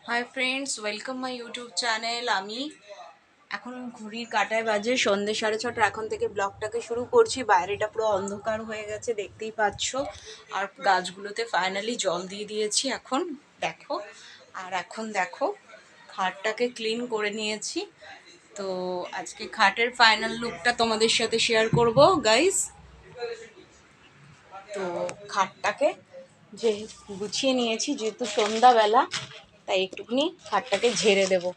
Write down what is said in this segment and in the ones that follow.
Hi friends, welcome my YouTube channel. আমি এখন ঘড়ির কাঁটায় বাজে সন্ধ্যে 6:30। এখন থেকে ব্লগটাকে শুরু করছি। বাইরেটা পুরো অন্ধকার হয়ে গেছে, দেখতেই পাচ্ছ। আর গাছগুলোতে ফাইনালি জল দিয়ে দিয়েছি এখন, দেখো। আর এখন দেখো, খাটটাকে ক্লিন করে নিয়েছি। তো আজকে খাটের ফাইনাল লুকটা তোমাদের সাথে শেয়ার করব গাইস। তো খাটটাকে যে গুছিয়ে নিয়েছি, যেহেতু সন্ধ্যাবেলা, তাই একটুখানি খাটটাকে ঝেড়ে দেবো।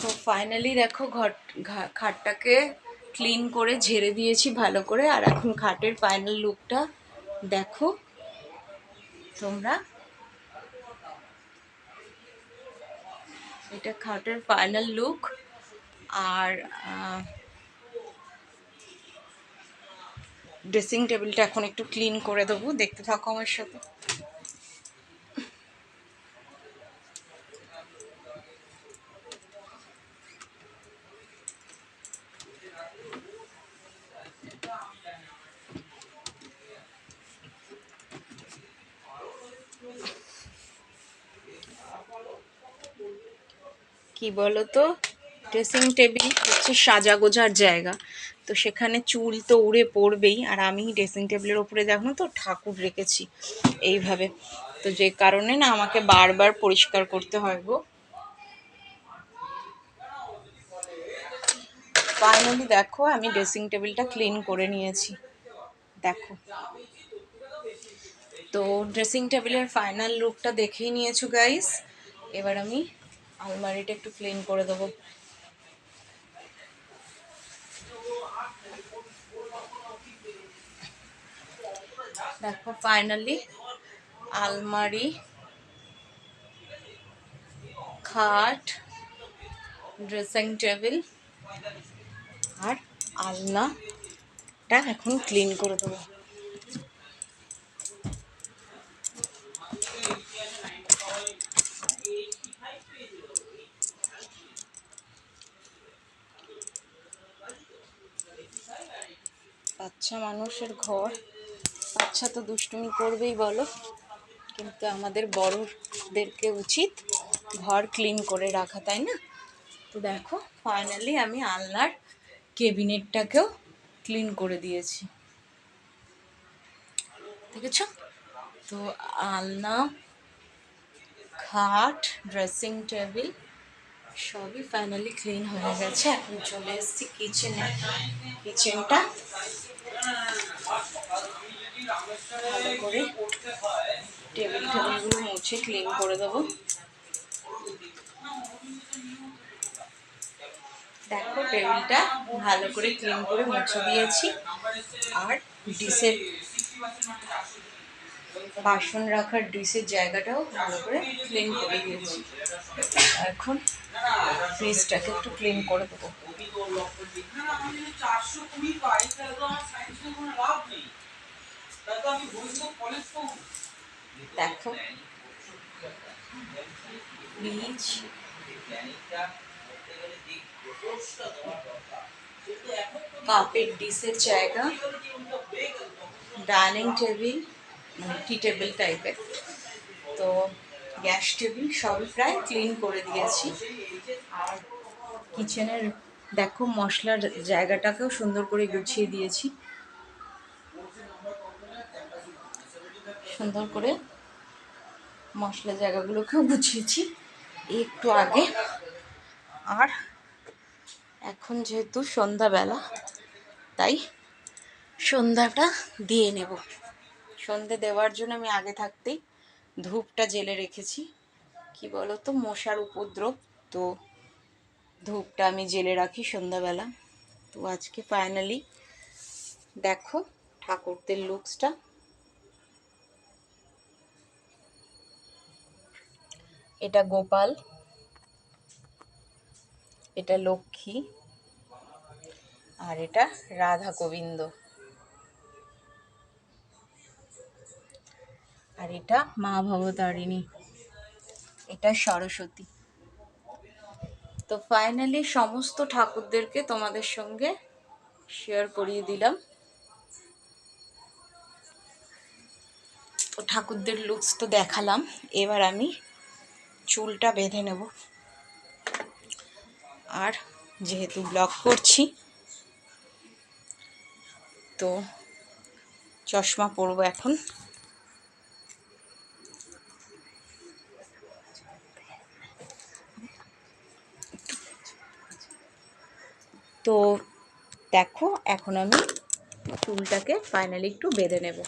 তো ফাইনালি দেখো, খাটটাকে ক্লিন করে ঝেড়ে দিয়েছি ভালো করে। আর এখন খাটের ফাইনাল লুকটা দেখো তোমরা। এটা খাটের ফাইনাল লুক। আর ড্রেসিং টেবিলটা এখন একটু ক্লিন করে দেবো, দেখতে থাকো আমার সাথে। কি বলতো, ড্রেসিং টেবিল হচ্ছে সাজা গোজার জায়গা। তো সেখানে চুল তো উড়ে পড়বেই। আর আমি ড্রেসিং টেবিলের ওপরে দেখো তো ঠাকুর রেখেছি এইভাবে। তো যে কারণে না আমাকে বারবার পরিষ্কার করতে হয় গো। ফাইনালি দেখো, আমি ড্রেসিং টেবিলটা ক্লিন করে নিয়েছি, দেখো। তো ড্রেসিং টেবিলের ফাইনাল লুকটা দেখেই নিয়েছো গাইস। এবার আমি আলমারিটা একটু ক্লিন করে দেবো। দেখো ফাইনালি আলমারি, খাট, ড্রেসিং টেবিল আর আলনাটা এখন ক্লিন করে দেবো। বাচ্চা মানুষের ঘর, বাচ্চা তো দুষ্টুমি করবেই বলো, কিন্তু আমাদের বড়দেরকে উচিত ঘর ক্লিন করে রাখা, তাই না? তো দেখো ফাইনালি আমি আলনার কেবিনেটটাকেও ক্লিন করে দিয়েছি, দেখেছো? তো আলনা, খাট, ড্রেসিং টেবিল সবই ফাইনালি ক্লিন হয়ে গেছে। এখন চলে এসেছি কিচেনে। কিচেনটা ভালো করে টেবিলগুলো মুছে ক্লিন করে দেবো। দেখো টেবিলটা ভালো করে ক্লিন করে মুছে দিয়েছি। আর ডিশের, বাসন রাখার ডিশের জায়গাটাও ভালো করে ক্লিন করে দিয়েছি। এখন ফ্রিজটাকে একটু ক্লিন করে দেবো। দেখো ফ্রিজ, কাপের ডিশের জায়গা, ডাইনিং টেবিল মানে টি টেবিল টাইপের, তো গ্যাস টেবিল সবই প্রায় ক্লিন করে দিয়েছি। আর কিচেনের দেখো মশলার জায়গাটাকেও সুন্দর করে গুছিয়ে দিয়েছি, সুন্দর করে মশলা জায়গাগুলোকেও গুছিয়েছি একটু আগে। আর এখন যেহেতু সন্ধ্যাবেলা, তাই সন্ধ্যাটা দিয়ে নেব। সন্ধে দেওয়ার জন্য আমি আগে থাকতেই ধূপটা জেলে রেখেছি। কি বলো তো, মশার উপদ্রব, তো ধূপটা আমি জেলে রাখি সন্ধ্যাবেলা। তো আজকে ফাইনালি দেখো ঠাকুরদের লুকসটা। এটা গোপাল, এটা লক্ষ্মী, আর এটা রাধা গোবিন্দ, আর এটা মা ভবতারিণী, এটা সরস্বতী। তো ফাইনালি সমস্ত ঠাকুরদেরকে তোমাদের সঙ্গে শেয়ার করিয়ে দিলাম। তো ঠাকুরদের লুকস তো দেখালাম, এবার আমি চুলটা বেঁধে নেব। আর যেহেতু ব্লগ করছি তো চশমা পরবো এখন। তো দেখো এখন আমি চুলটাকে ফাইনালি একটু বেঁধে নেব।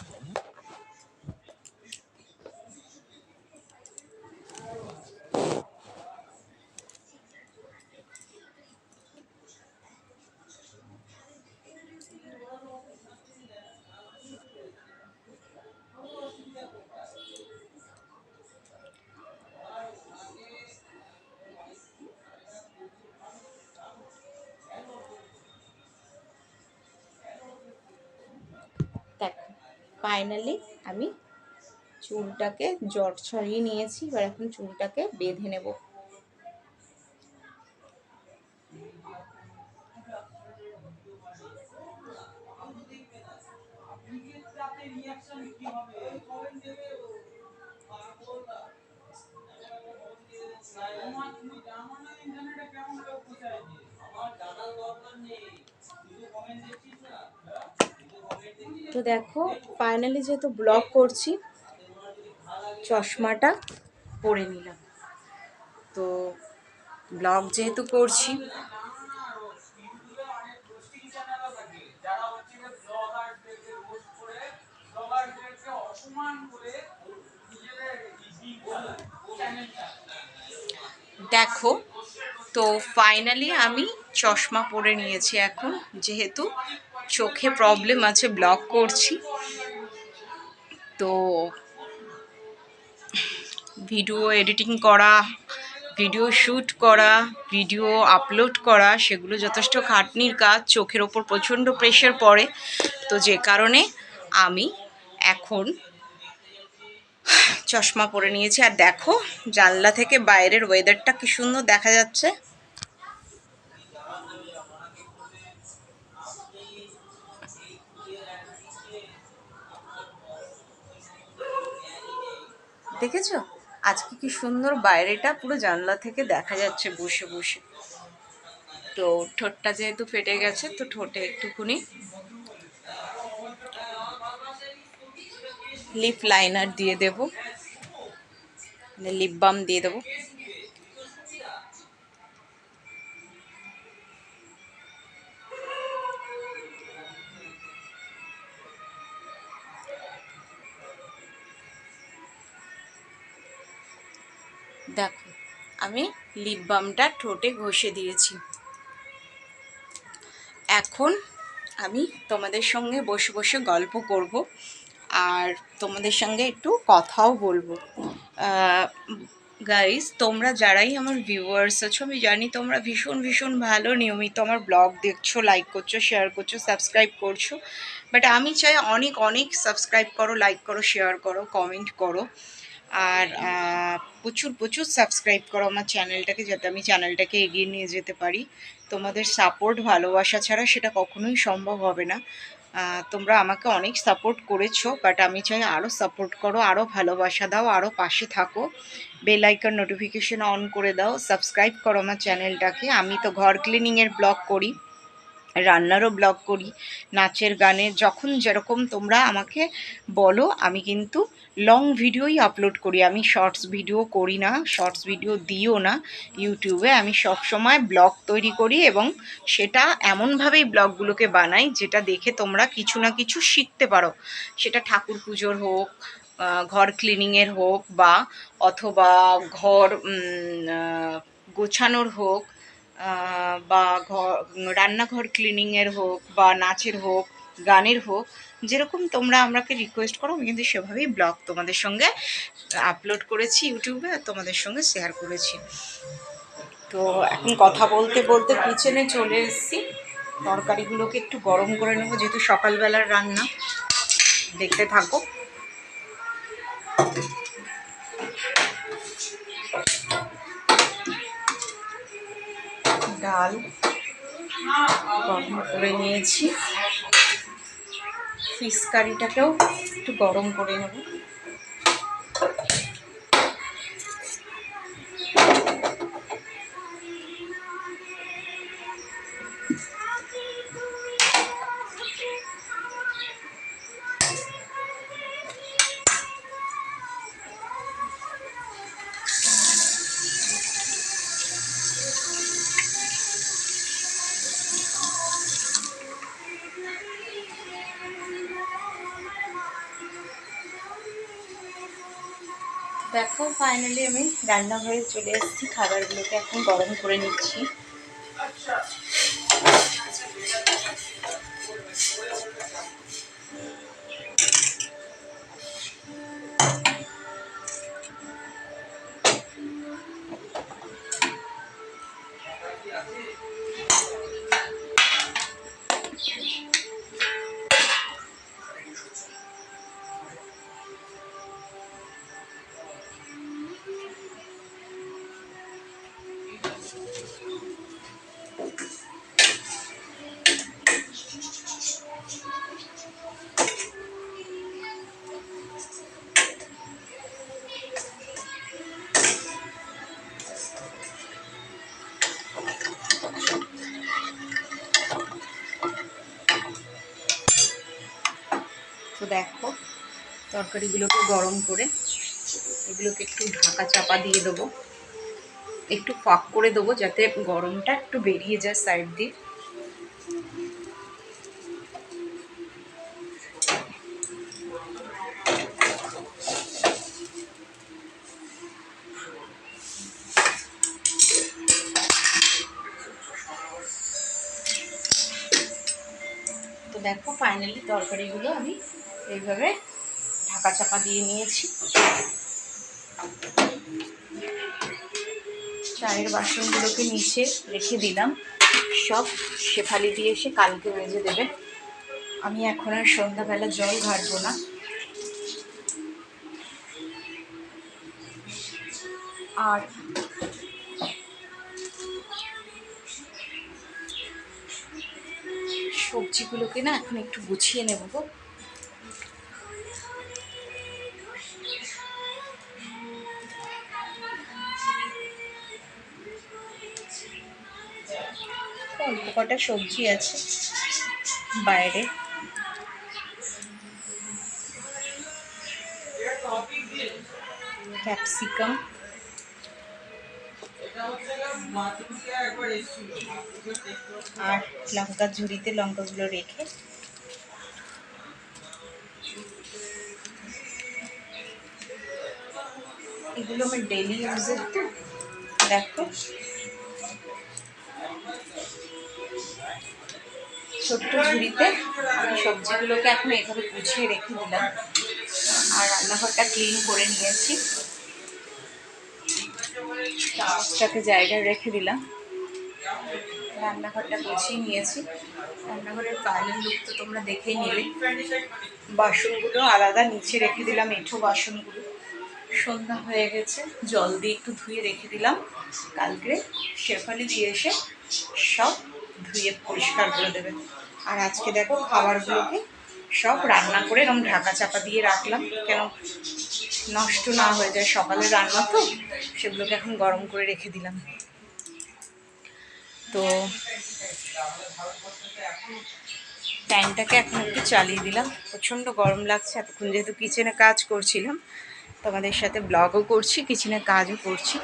দেখো ফাইনালি আমি চুলটাকে জট ছড়িয়ে নিয়েছি, এবার এখন চুলটাকে বেঁধে নেব। তো দেখো ফাইনালি যেহেতু ব্লগ করছি চশমাটা পরে নিলাম। তো ব্লগ যেহেতু করছি দেখো, তো ফাইনালি আমি চশমা পরে নিয়েছি এখন, যেহেতু চোখে প্রবলেম আছে ব্লগ করছি। তো ভিডিও এডিটিং করা, ভিডিও শ্যুট করা, ভিডিও আপলোড করা সেগুলো যথেষ্ট খাটনির কাজ, চোখের ওপর প্রচণ্ড প্রেশার পড়ে। তো যে কারণে আমি এখন চশমা পরে নিয়েছি। আর দেখো জানলা থেকে বাইরের ওয়েদারটা কি সুন্দর দেখা যাচ্ছে। দেখেছো আজকে কি সুন্দর বাইরেটা পুরো জানলা থেকে দেখা যাচ্ছে বসে বসে। তো ঠোঁটটা যেহেতু ফেটে গেছে তো ঠোঁটে একটুখানি লিপ লাইনার দিয়ে দেব, লিপ বাম দিয়ে দেবো। দেখো আমি লিপ বামটা ঠোঁটে ঘষে দিয়েছি। এখন আমি তোমাদের সঙ্গে বসে বসে গল্প করব আর তোমাদের সঙ্গে একটু কথাও বলবো। গাইস, তোমরা যারাই আমার ভিউয়ার্স আছো আমি জানি তোমরা ভীষণ ভীষণ ভালো, নিয়মিত আমার ব্লগ দেখছো, লাইক করছো, শেয়ার করছো, সাবস্ক্রাইব করছো। বাট আমি চাই অনেক অনেক সাবস্ক্রাইব করো, লাইক করো, শেয়ার করো, কমেন্ট করো। আর প্রচুর প্রচুর সাবস্ক্রাইব করো আমার চ্যানেলটাকে, যাতে আমি চ্যানেলটাকে এগিয়ে নিয়ে যেতে পারি। তোমাদের সাপোর্ট ভালোবাসা ছাড়া সেটা কখনোই সম্ভব হবে না। তোমরা আমাকে অনেক সাপোর্ট করেছো, বাট আমি চাই আরও সাপোর্ট করো, আরও ভালোবাসা দাও, আরও পাশে থাকো। বেল আইকন নোটিফিকেশন অন করে দাও, সাবস্ক্রাইব করো আমার চ্যানেলটাকে। আমি তো ঘর ক্লিনিংয়ের ব্লগ করি, রান্নারও ব্লগ করি, নাচের গানের, যখন যেরকম তোমরা আমাকে বলো আমি কিন্তু লং ভিডিওই আপলোড করি। আমি শর্টস ভিডিও করি না, শর্টস ভিডিও দিও না ইউটিউবে। আমি সব সময় ব্লগ তৈরি করি এবং সেটা এমনভাবেই ব্লগগুলোকে বানাই যেটা দেখে তোমরা কিছু না কিছু শিখতে পারো। সেটা ঠাকুর পুজোর হোক, ঘর ক্লিনিংয়ের হোক, বা অথবা ঘর গোছানোর হোক, বা রান্নাঘর ক্লিনিংয়ের হোক, বা নাচের হোক, গানের হোক, যেরকম তোমরা আমাকে রিকোয়েস্ট করো আমি কিন্তু সেভাবেই ব্লগ তোমাদের সঙ্গে আপলোড করেছি ইউটিউবে আর তোমাদের সঙ্গে শেয়ার করেছি। তো এখন কথা বলতে বলতে কিচেনে চলে এসেছি, তরকারিগুলোকে একটু গরম করে নেবো যেহেতু সকালবেলার রান্না। দেখতে থাকো। ডাল গরম করে নিয়েছি, ফিশ কারিটাকেও একটু গরম করে নেব। দেখো ফাইনালি আমি রান্নাঘরে চলে এসেছি, খাবারগুলোকে এখন গরম করে নিচ্ছি। তো দেখো তরকারিগুলোকে গরম করে এগুলোকে একটু ঢাকা চাপা দিয়ে দেবো, একটু ফাঁক করে দেবো যাতে গরমটা একটু বেরিয়ে যায় সাইড দিয়ে। তো দেখো ফাইনালি তরকারিগুলো আমি এইভাবে ঢাকা চাপা দিয়ে নিয়েছি। চায়ের বাসনগুলোকে নিচে রেখে দিলাম, সব শেফালি দিয়ে এসে কালকে মেজে দেবে। আমি এখন আর সন্ধ্যাবেলা জল ঘাটবো না। আর সবজিগুলোকে না এখন একটু গুছিয়ে নেব গো। অল্প কটা সবজি আছে বাইরে, ক্যাপসিকাম, আর লঙ্কা ঝুড়িতে লঙ্কাগুলো রেখে এগুলো আমার ডেলি ইউজের। তো দেখো ছোট্ট ঝুড়িতে আমি সবজিগুলোকে এখন এইভাবে গুছিয়ে রেখে দিলাম। আর রান্নাঘরটা ক্লিন করে নিয়েছি, চামচটাকে জায়গায় রেখে দিলাম। রান্নাঘরটা গুছিয়ে নিয়েছি। রান্নাঘরের ফাইনাল লুক তো তোমরা দেখেই নিলে। বাসনগুলো আলাদা নিচে রেখে দিলাম, এঁঠো বাসনগুলো। সন্ধ্যা হয়ে গেছে, জল দিয়ে একটু ধুয়ে রেখে দিলাম, কালকে শেফালি দিয়ে এসে সব ধুয়ে পরিষ্কার করে দেবে। আর আজকে দেখো খাবারগুলোকে সব রান্না করে এরকম ঢাকা চাপা দিয়ে রাখলাম, কেন নষ্ট না হয়ে যায়, সকালে রান্না তো, সেগুলোকে এখন গরম করে রেখে দিলাম। তো ফ্যানটাকে এখন একটু চালিয়ে দিলাম, প্রচণ্ড গরম লাগছে। এতক্ষণ যেহেতু কিচেনে কাজ করছিলাম, তোমাদের সাথে ব্লগও করছি, কিচেনে কাজও করছি।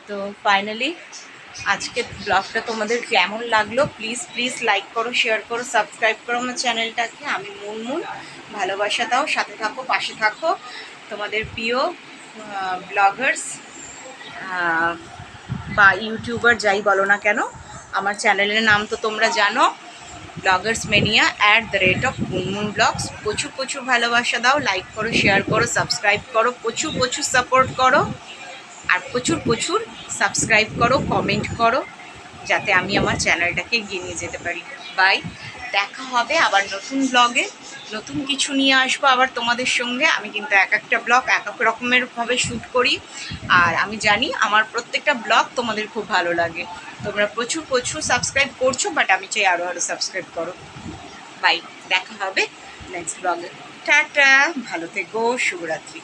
তো ফাইনালি আজকে ব্লগটা তোমাদের কেমন লাগলো প্লিজ প্লিজ লাইক করো, শেয়ার করো, সাবস্ক্রাইব করো আমার চ্যানেলটাকে। আমি মুনমুন, ভালোবাসা দাও, সাথে থাকো, পাশে থাকো। তোমাদের প্রিয় ব্লগার্স বা ইউটিউবার যাই বলো না কেন, আমার চ্যানেলের নাম তো তোমরা জানো, ব্লগার্স মেনিয়া @মুনমুন ব্লগস। প্রচুর প্রচুর ভালোবাসা দাও, লাইক করো, শেয়ার করো, সাবস্ক্রাইব করো, প্রচুর প্রচুর সাপোর্ট করো, আর প্রচুর প্রচুর সাবস্ক্রাইব করো, কমেন্ট করো, যাতে আমি আমার চ্যানেলটাকে এগিয়ে নিয়ে যেতে পারি। বাই। দেখা হবে আবার নতুন ব্লগে, নতুন কিছু নিয়ে আসবো আবার তোমাদের সঙ্গে। আমি কিন্তু এক একটা ব্লগ এক এক রকমের ভাবে শ্যুট করি, আর আমি জানি আমার প্রত্যেকটা ব্লগ তোমাদের খুব ভালো লাগে। তোমরা প্রচুর প্রচুর সাবস্ক্রাইব করছো, বাট আমি চাই আরও আরও সাবস্ক্রাইব করো। বাই, দেখা হবে নেক্সট ব্লগে। টাটা, ভালো থেকো, শুভরাত্রি।